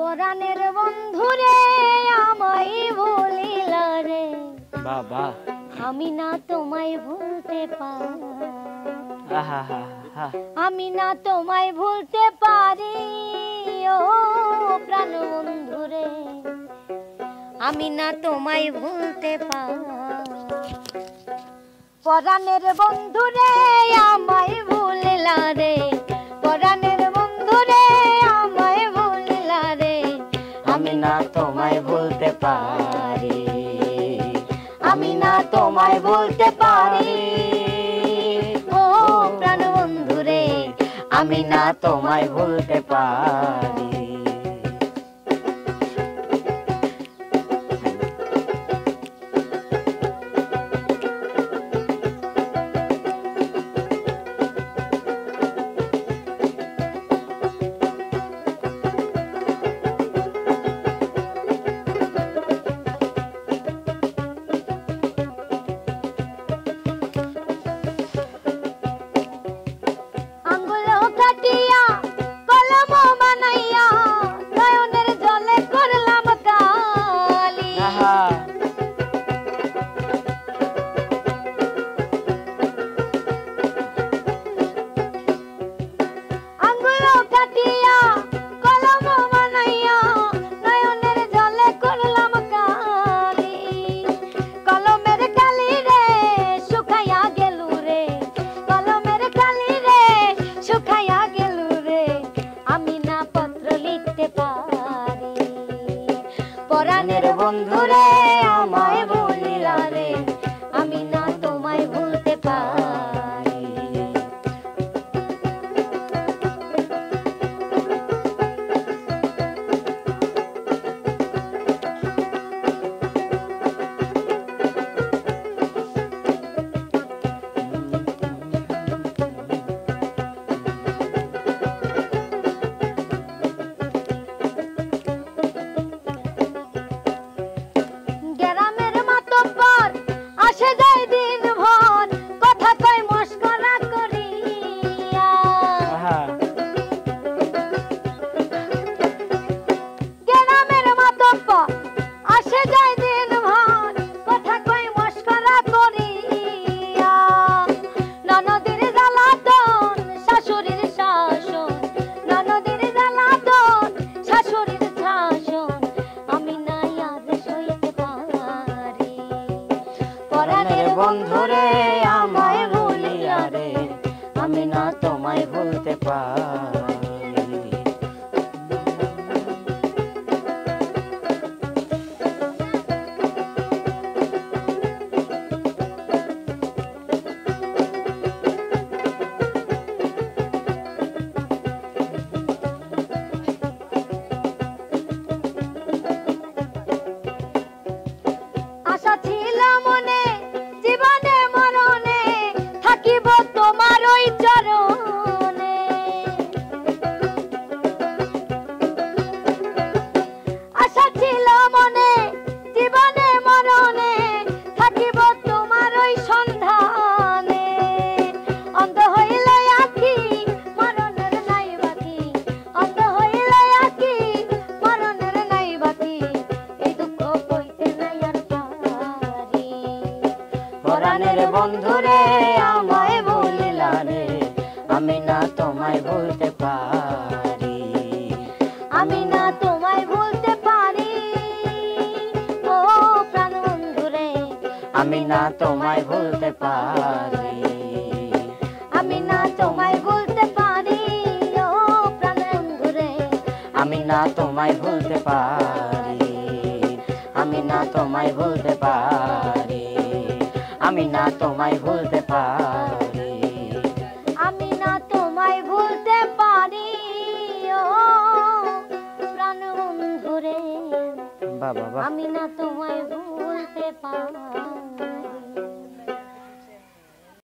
পরাণের বন্ধুরে আমায় ভুলিলা রে বাবা আমি না তোমায় ভুলতে পারি আমি না তোমায় ভুলতে পারি ও প্রাণ বন্ধুরে আমি না তোমায় ভুলতে পারি পরাণের বন্ধুরে আমায় ভুলিলা রে পরাণের বন্ধুরে আমায় ভুলিলা রে আমি না তোমায় ভুলতে পারি আমি না তোমায় ভুলতে পারি ও প্রাণ বন্ধুরে আমি না তোমায় ভুলতে পারি পরাণের বন্ধুরে আমায় ভুলিলা রে আমি না তোমায় ভুলতে পারি বন্ধুরে আমায় ভুলিয়া রে আমি না তোমায় ভুলতে পারি আশা ছিল মনে জীবনে মরণে থাকিব তোমার ওই চরণে আশা ছিল মনে জীবনে মরণে থাকিব তোমার ওই সন্ধানে অন্ধ হইল আঁখি মরণের নাই বাকি অন্ধ হইল আঁখি মরণের নাই বাকি এই দুঃখ কইতে নাই আর পারি পরাণের বন্ধুরে আমায় ভুলিলা রে আমি না তোমায় ভুলতে পারি আমি না তোমায় ভুলতে পারি ও প্রাণ বন্ধুরে আমি না তোমায় ভুলতে পারি আমি না তোমায় ভুলতে পারি ও প্রাণ বন্ধুরে আমি না তোমায় ভুলতে পারি আমি না তোমায় ভুলতে পারি আমি না তোমায় ভুলতে পারি আমি না তোমায় ভুলতে পারি ও প্রাণ বন্ধুরে বাবা আমি না তোমায় ভুলতে পারি